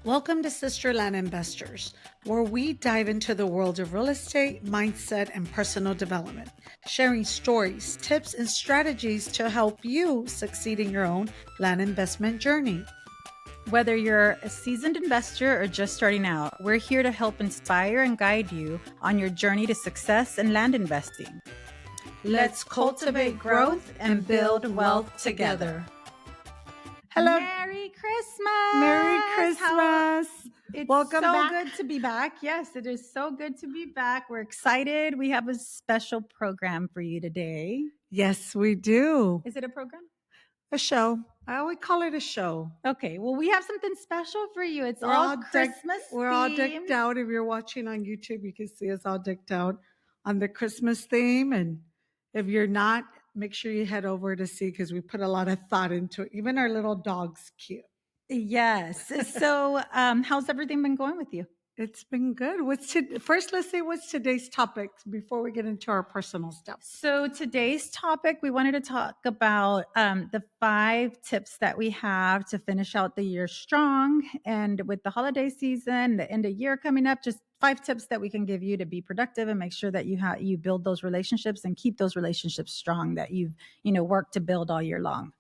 Welcome to Sister Land Investors, where we dive into the world of real estate, mindset, and personal development, sharing stories, tips, and strategies to help you succeed in your own land investment journey. Whether you're a seasoned investor or just starting out, we're here to help inspire and guide you on your journey to success in land investing. Let's cultivate growth and build wealth together. Hello. Merry Christmas. Merry Christmas. It's Welcome so back. good to be back. Yes, it is so good to be back. We're excited. We have a special program for you today. Yes, we do. Is it a program? A show. I always call it a show. Okay, well, we have something special for you. It's We're all decked- Christmas We're all themed. decked out. If you're watching on YouTube, you can see us all decked out on the Christmas theme. And if you're not, make sure you head over to see because we put a lot of thought into it. Even our little dog's cute. Yes. So, how's everything been going with you? It's been good. First, let's say what's today's topic before we get into our personal stuff. So today's topic, we wanted to talk about the 5 tips that we have to finish out the year strong. And with the holiday season, the end of year coming up, just 5 tips that we can give you to be productive and make sure that you build those relationships and keep those relationships strong that you've worked to build all year long.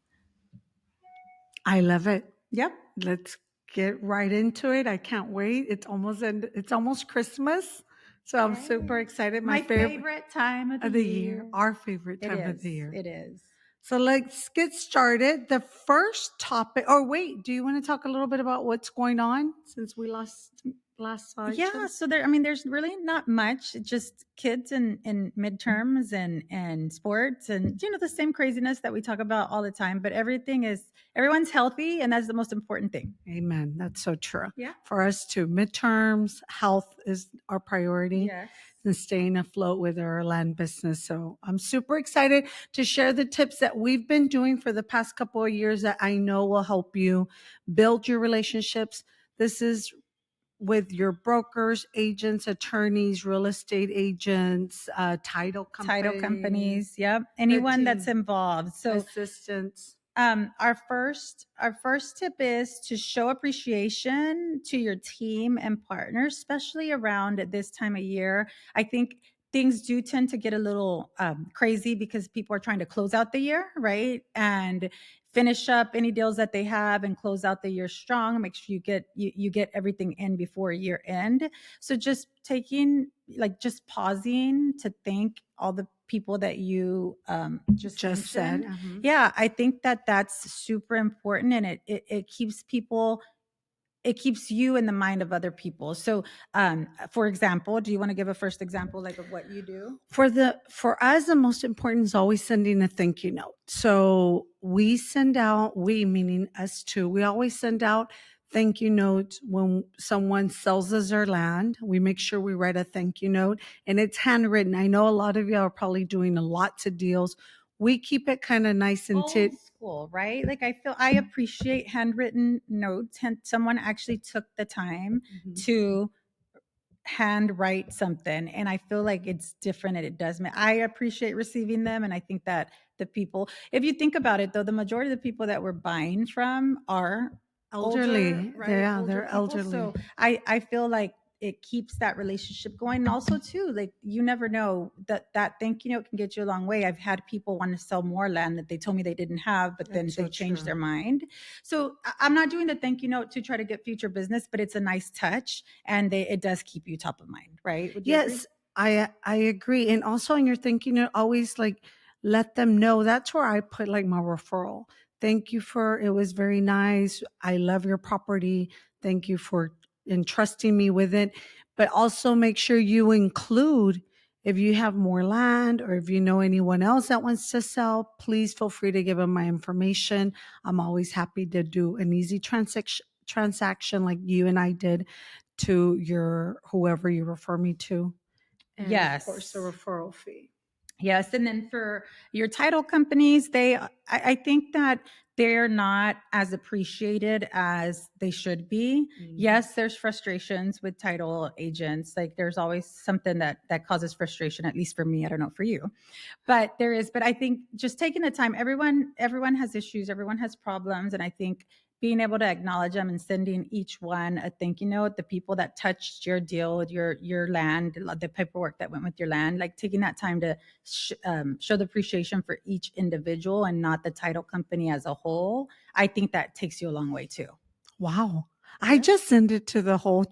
I love it. Yep. Let's get right into it. I can't wait. It's almost Christmas. So I'm super excited. My favorite time of the year. Our favorite time of the year. It is. So let's get started. The first topic, wait, do you want to talk a little bit about what's going on since we last saw each other? Yeah, so there's really not much, just kids and midterms and sports and the same craziness that we talk about all the time, but everyone's healthy, and that's the most important thing. Amen. That's so true. Yeah. For us too, midterms, health is our priority. Yes. And staying afloat with our land business. So I'm super excited to share the tips that we've been doing for the past couple of years that I know will help you build your relationships. This is with your brokers, agents, attorneys, real estate agents, title companies. Yep. Anyone that's involved. So assistants. Our first tip is to show appreciation to your team and partners, especially around this time of year. I think things do tend to get a little crazy because people are trying to close out the year, right? And finish up any deals that they have and close out the year strong. Make sure you get everything in before year end. So just pausing to thank all the people that you just said. Mm-hmm. Yeah, I think that's super important, and it keeps people. It keeps you in the mind of other people. So, for example, do you want to give a first example, like of what you do? For us, the most important is always sending a thank you note. So we meaning us too, we always send out thank you notes when someone sells us their land. We make sure we write a thank you note, and it's handwritten. I know a lot of you are probably doing lots of deals. We keep it kind of nice and old school, right? Like I appreciate handwritten notes. Someone actually took the time to handwrite something, and I feel like it's different and it does. I appreciate receiving them, and I think that the people, if you think about it, though, the majority of the people that we're buying from are elderly, older, right? Yeah, Older they're people. elderly. So I feel like it keeps that relationship going. And also too, like you never know that thank you note can get you a long way. I've had people want to sell more land that they told me they didn't have, but then they changed their mind. So I'm not doing the thank you note to try to get future business, but it's a nice touch, and it does keep you top of mind, right? Would you Yes, agree? I agree. And also in your thank you note, always like let them know. That's where I put like my referral. Thank you it was very nice. I love your property. Thank you for entrusting me with it. But also make sure you include, if you have more land or if you know anyone else that wants to sell, please feel free to give them my information. I'm always happy to do an easy transaction like you and I did to whoever you refer me to. And yes. Of course, the referral fee. Yes. And then for your title companies, I think that they're not as appreciated as they should be. Mm-hmm. Yes, there's frustrations with title agents. Like there's always something that causes frustration, at least for me. I don't know for you, but there is. But I think just taking the time, everyone has issues, everyone has problems. And I think being able to acknowledge them and sending each one a thank you note, the people that touched your deal, your land, the paperwork that went with your land, like taking that time to show the appreciation for each individual and not the title company as a whole, I think that takes you a long way too. Wow. I Yeah. just send it to the whole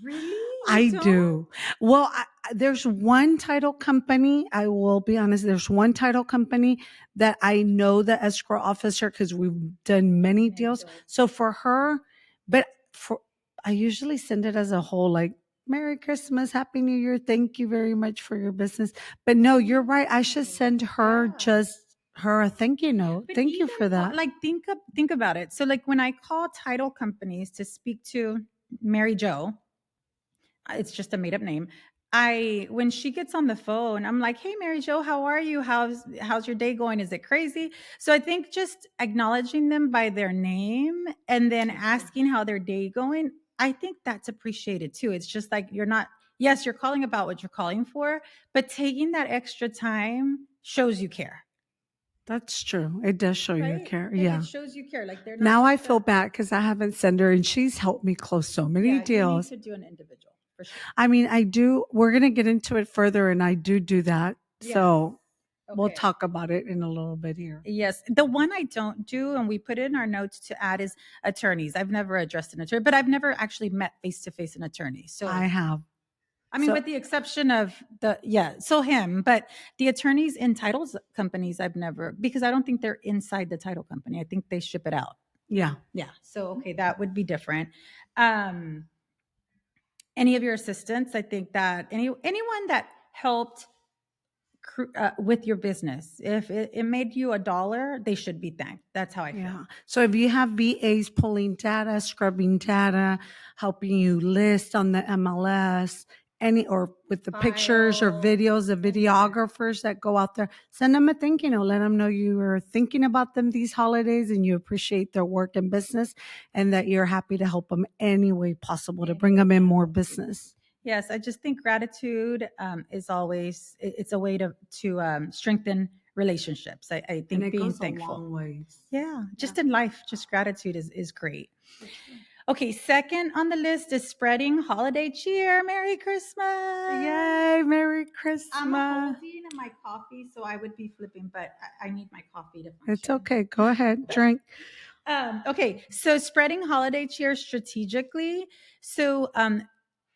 Really? You I don't? do. Well, there's one title company, I will be honest, there's one title company that I know the escrow officer because we've done many Many deals. deals. So for her, but for I usually send it as a whole, like Merry Christmas, Happy New Year, thank you very much for your business. But no, you're right. I should Oh, send her yeah. just her a thank you note. But Thank you even for that. like think about it. So like when I call title companies to speak to Mary Jo, it's just a made up name. I when she gets on the phone, I'm like, "Hey Mary Jo, how are you? How's your day going? Is it crazy?" So I think just acknowledging them by their name and then asking how their day going, I think that's appreciated too. It's just like you're not yes, you're calling about what you're calling for, but taking that extra time shows you care. That's true. It does show you Right? care. It Yeah. shows you care. Like they're not Now I just feel a bad because I haven't sent her and she's helped me close so many yeah, you need deals. to do an individual for sure. I mean, I do, we're going to get into it further and I do that. Yes. So we'll Okay. talk about it in a little bit here. Yes. The one I don't do, and we put it in our notes to add, is attorneys. I've never addressed an attorney, but I've never actually met face to face an attorney. I So, have. I mean, So with the exception of yeah, so him, but the attorneys in titles companies, I've never, because I don't think they're inside the title company. I think they ship it out. yeah, Yeah. So, okay, that would be different. Um, any of your assistants, I think that anyone that helped with your business. If it made you a dollar, they should be thanked. That's how I feel. yeah. So if you have VAs pulling data, scrubbing data, helping you list on the MLS, any or with the pictures or File, videos, the anything. videographers that go out there, send them a thank you note. Let them know you are thinking about them these holidays and you appreciate their work and business and that you're happy to help them any way possible to Any bring way them in more possible. business. Yes, I just think gratitude is always it's a way to strengthen relationships. I And think it being goes a thankful. long ways. Yeah, Yeah, just in life, just gratitude is great. for sure. Okay, second on the list is spreading holiday cheer. Merry Christmas. Yay, Merry I'm Christmas. holding my coffee, so I would be flipping, but I need my coffee to It's function. okay. Go ahead, drink. Okay, so spreading holiday cheer strategically. So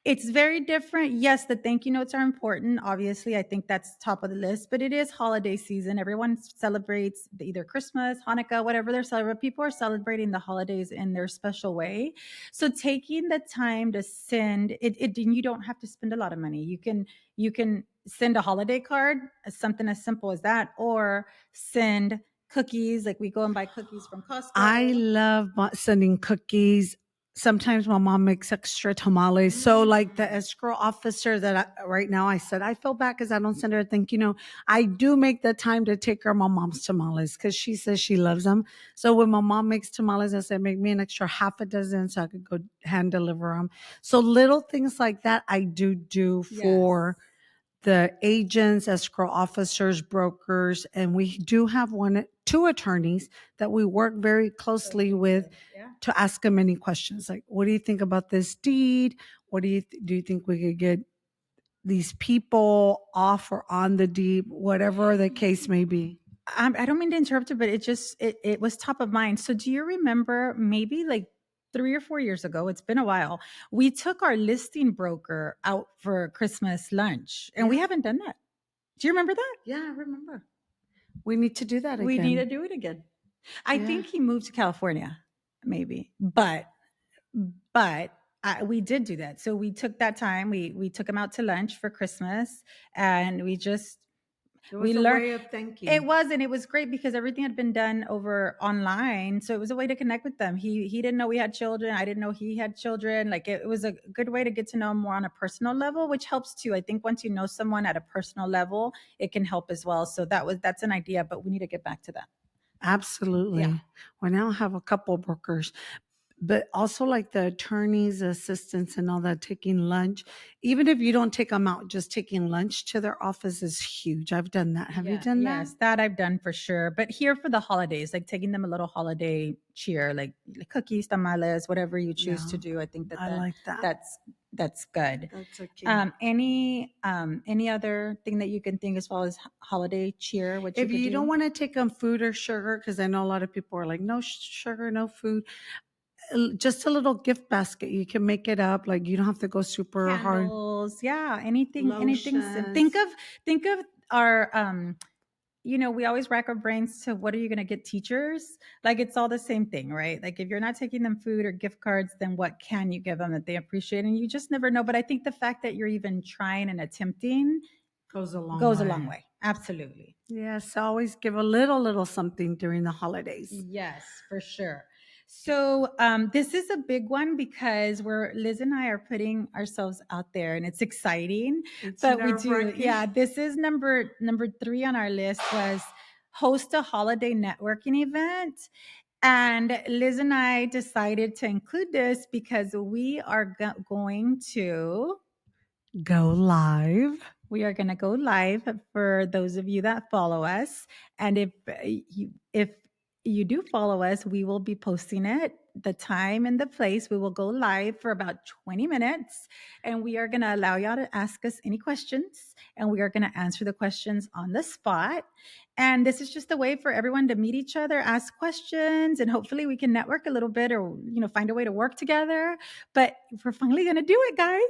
it's very different. Yes, the thank you notes are important. Obviously, I think that's top of the list, but it is holiday season. Everyone celebrates either Christmas, Hanukkah, whatever they're celebrating. People are celebrating the holidays in their special way. So taking the time to send it and you don't have to spend a lot of money. You can send a holiday card, something as simple as that, or send cookies. Like we go and buy cookies from I Costco. love sending cookies. Sometimes my mom makes extra tamales. So, like the Mm. escrow officer that right now, I said, I feel bad because I don't send her a thank you note. I do make the time to take her my mom's tamales because she says she loves them. So, when my mom makes tamales, I said, make me an extra half a dozen so I could go hand deliver them. So, little things like that, I do Yes. for the agents, escrow officers, brokers, and we do have two attorneys that we work very closely Closely with with. Yeah. to ask them any questions like, what do you think about this deed? What do you think we could get these people off or on the deed, whatever the case may be? I don't mean to interrupt you, but it was top of mind. So do you remember maybe like 3 or 4 years ago? It's been a while. We took our listing broker out for Christmas lunch, and we Yeah, haven't done that. Do you remember that? yeah, I remember. We need to do that We need to again. do it again. I Yeah. think he moved to California, maybe, but we did do that. So we took that time. We took him out to lunch for Christmas, and It we was a learned. way of It thanking. was, and it was great because everything had been done over online, so it was a way to connect with them. He didn't know we had children. I didn't know he had children. Like it was a good way to get to know him more on a personal level, which helps too. I think once you know someone at a personal level, it can help as well. So that's an idea, but we need to get back to that. Yeah. Absolutely. We now have a couple brokers. but also like the attorneys, assistants, and all that taking lunch. Even if you don't take them out, just taking lunch to their office is huge. I've done that. Have you Yeah, done that? yes, that I've done for sure. But here for the holidays, like taking them a little holiday cheer, like cookies, tamales, whatever you choose to Yeah, do. I think I like that. that's that's good. That's okay. Any other thing that you can think as far as holiday cheer, what you If could you don't do? want to take them food or sugar, because I know a lot of people are like, no sugar, no food, just a little gift basket. You can make it up. Like you don't have to go super hard. Candles, yeah, anything. Lotions. Think of our we always rack our brains to what are you going to get teachers? Like it's all the same thing, right? Like if you're not taking them food or gift cards, then what can you give them that they appreciate? And you just never know. But I think the fact that you're even trying and attempting Goes a long goes a way. long way. Absolutely. Yes, always give a little something during the holidays. Yes, for sure. So this is a big one because we're Liz and I are putting ourselves out there, and it's exciting. It's But we nerve do, wracking. yeah. This is number three on our list was host a holiday networking event. And Liz and I decided to include this because we are going to Go live. go live for those of you that follow us. And if you do follow us, we will be posting it, the time and the place. We will go live for about 20 minutes, and we are going to allow y'all to ask us any questions, and we are going to answer the questions on the spot. And this is just a way for everyone to meet each other, ask questions, and hopefully we can network a little bit, or find a way to work together. But we're finally going to do it, guys.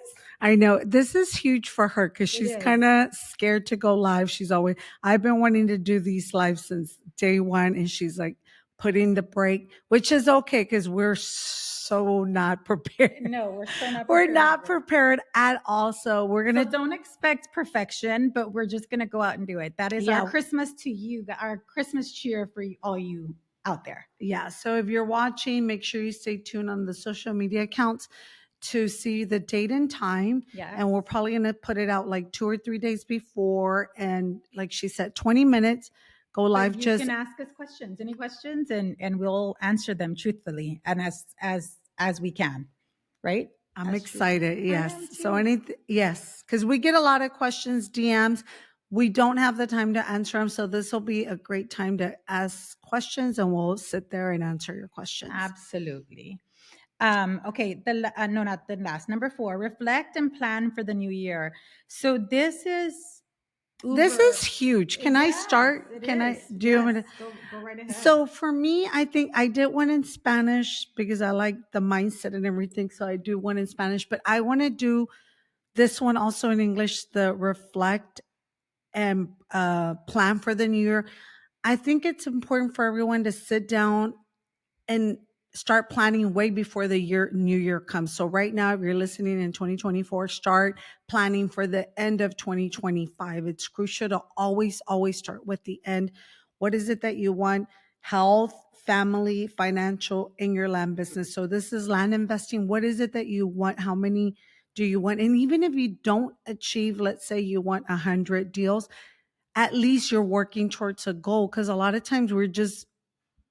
I know this is huge for her because It she's kind is. of scared to go live. I've been wanting to do these live since day one, and she's like putting the break, which is okay because we're so not prepared. No, we're so not We're prepared not either. prepared at all. So we're So gonna, don't expect perfection, but we're just going to go out and do it. That is our yeah, Christmas to you, our Christmas cheer for all you out there. yeah. So if you're watching, make sure you stay tuned on the social media accounts to see the date and time. Yes. And we're probably going to put it out like 2 or 3 days before. And like she said, 20 minutes, go But live. you Just, can ask us questions, any questions, and we'll answer them truthfully and as we can, right? I'm As truthfully. excited. I am Yes. So too. anything, yes. Cause we get a lot of questions, DMs. We don't have the time to answer them. So this will be a great time to ask questions and we'll sit there and answer your questions. Absolutely. Okay, no, not the last. Number four, reflect and plan for the new year. So this is This uber. is huge. Can I Yes, start? it Can I is. do you Yes, want me go right to? ahead. So for me, I think I did one in Spanish because I like the mindset and everything. So I do one in Spanish, but I want to do this one also in English, the reflect and plan for the new year. I think it's important for everyone to sit down and start planning way before the new year comes. So right now, if you're listening in 2024, start planning for the end of 2025. It's crucial to always start with the end. What is it that you want? Health, family, financial, in your land business. So this is land investing. What is it that you want? How many do you want? And even if you don't achieve, let's say you want 100 deals, at least you're working towards a goal. Because a lot of times we're just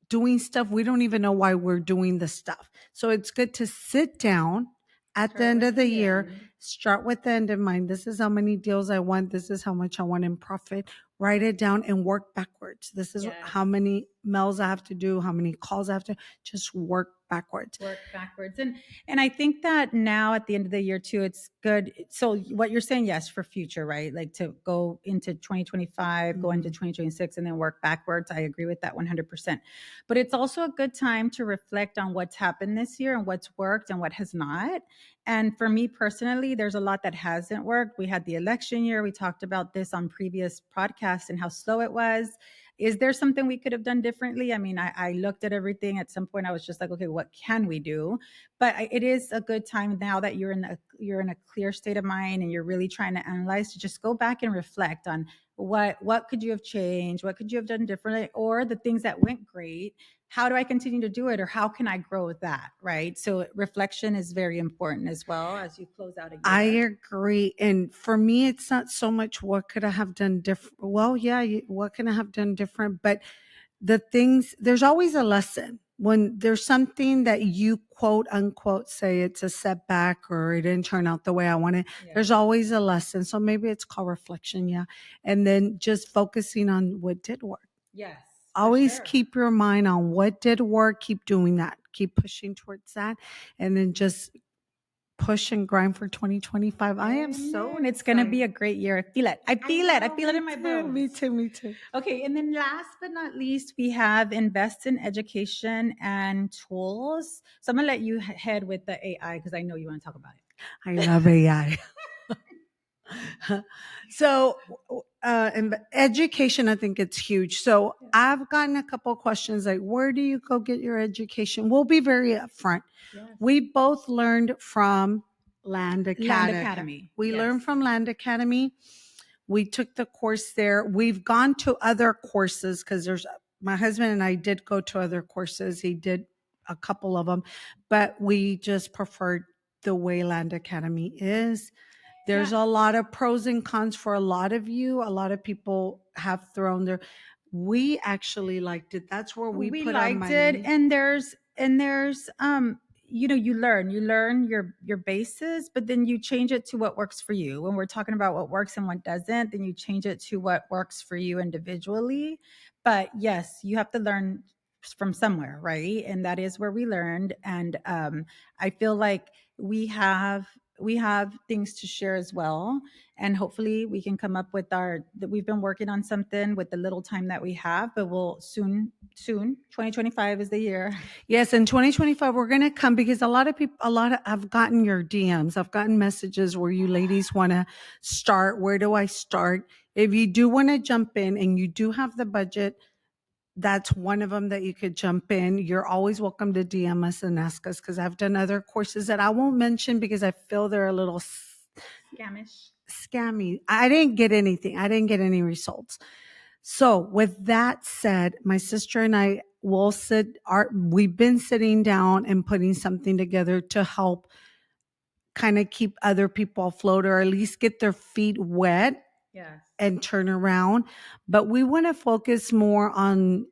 doing stuff. We don't even know why we're doing the stuff. So it's good to sit down at the Start end with of the the year, end. start with the end in mind. This is how many deals I want. This is how much I want in profit. Write it down and work backwards. This is Yes. how many mails I have to do, how many calls I have to just work backwards. Work backwards. And I think that now at the end of the year too, it's good. So what you're saying, yes, for future, right? Like to go into 2025, go into Mhm. 2026, and then work backwards. I agree with that 100%. But it's also a good time to reflect on what's happened this year and what's worked and what has not. And for me personally, there's a lot that hasn't worked. We had the election year. We talked about this on previous podcasts and how slow it was. Is there something we could have done differently? I mean, I looked at everything. At some point, I was just like, okay, what can we do? But it is a good time now that you're in a clear state of mind and you're really trying to analyze, to just go back and reflect on what could you have changed, what could you have done differently, or the things that went great. How do I continue to do it, or how can I grow with that? Right. So reflection is very important as well as you close out a I year. agree. And for me, it's not so much what could I have done different. Well, yeah, what can I have done different? But the things, there's always a lesson. when there's something that you quote unquote say it's a setback or it didn't turn out the way I wanted, Yeah. there's always a lesson. So maybe it's called reflection, yeah. And then just focusing on what did work. Yes, for Always sure. keep your mind on what did work, keep doing that, keep pushing towards that, and then just push and grind for 2025. I am so Amen. It's going to be excited. a great year. I feel it. I I feel it. I know, feel it me in my too, me bones. too, me too. Okay, and then last but not least, we have invest in education and tools. So I'm gonna let you head with the AI because I know you want to talk about it. I love AI. So, in education, I think it's huge. So, Yeah. I've gotten a couple of questions like, where do you go get your education? We'll be very upfront. Yes. We both learned from Land Land Academy. Academy. We Yes. learned from Land Academy. We took the course there. We've gone to other courses because there's my husband and I did go to other courses. He did a couple of them, but we just preferred the way Land Academy is. There's Yeah. a lot of pros and cons for a lot of you. A lot of people have thrown their. We actually liked it. That's where we We put our liked it, money. and there's you know, you learn your bases, but then you change it to what works for you. When we're talking about what works and what doesn't, then you change it to what works for you individually. But yes, you have to learn from somewhere, right? And that is where we learned. And I feel like we have things to share as well, and hopefully we can come up with our that we've been working on something with the little time that we have, but we'll soon 2025 is the year. Yes, in 2025 we're going to come because a lot of people, I've gotten your DMs. I've gotten messages where you ladies want to start. Where do I start? If you do want to jump in and you do have the budget, that's one of them that you could jump in. You're always welcome to DM us and ask us because I've done other courses that I won't mention because I feel they're a little Scamish. scammy. I didn't get anything. I didn't get any results. So with that said, my sister and I will we've been sitting down and putting something together to help kind of keep other people afloat or at least get their feet wet Yes. and turn around. But we want to focus more on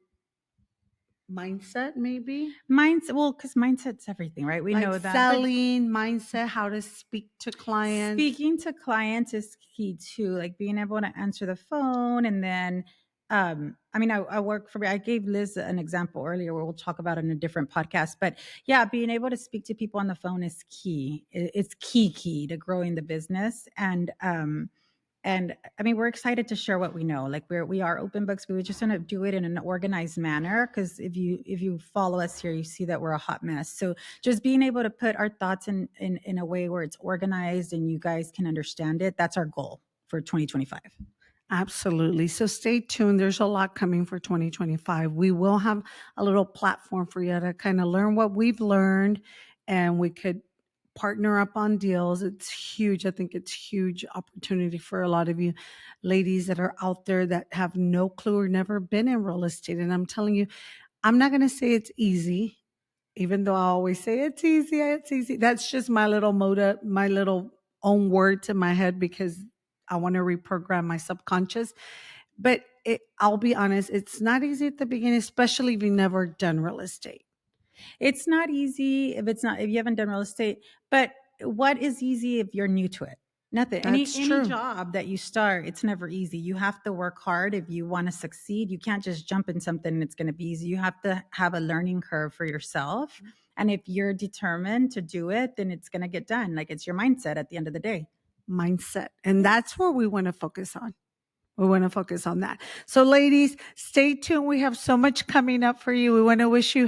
mindset, maybe Because mindset's everything, right? We like know that. But selling mindset, how to speak to clients. speaking to clients is key too, like being able to answer the phone. And then I mean, I work for I gave Liz an example earlier where we'll talk about it in a different podcast, but yeah, being able to speak to people on the phone is key. It's key to growing the business. And I mean, we're excited to share what we know. Like we are open books, but we just want to do it in an organized manner. Because if you follow us here, you see that we're a hot mess. So just being able to put our thoughts in a way where it's organized and you guys can understand it. That's our goal for 2025. Absolutely. So stay tuned. There's a lot coming for 2025. We will have a little platform for you to kind of learn what we've learned and we could partner up on deals. It's huge. I think it's huge opportunity for a lot of you ladies that are out there that have no clue or never been in real estate. And I'm telling you, I'm not going to say it's easy, even though I always say it's easy, it's easy. That's just my little my little own word to my head because I want to reprogram my subconscious. But I'll be honest, it's not easy at the beginning, especially if you've never done real estate. It's not easy if you haven't done real estate, but what is easy if you're new to it? Nothing. Any That's any true. job that you start, it's never easy. You have to work hard if you want to succeed. You can't just jump in something and it's going to be easy. You have to have a learning curve for yourself. And if you're determined to do it, then it's going to get done. Like it's your mindset at the end of the day. Mindset. And that's where we want to focus on. We want to focus on that. So, ladies, stay tuned. We have so much coming up for you. We want to wish you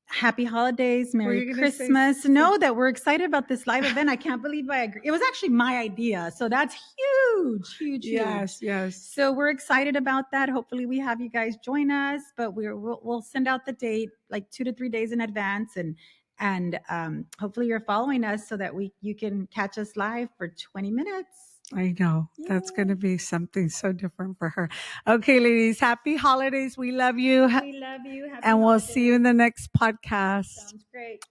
Happy holidays, Were Merry you going to Christmas. Know that we're excited about this live event. I can't believe I agree. It was actually my idea. So that's huge. Yes, yes. So we're excited about that. Hopefully we have you guys join us, but we'll send out the date like 2 to 3 days in advance, and hopefully you're following us so that you can catch us live for 20 minutes. I know. That's going to be something so different for her. Okay, ladies, happy holidays. We love you. We love you. Happy And we'll see you holidays. in the next podcast. Sounds great.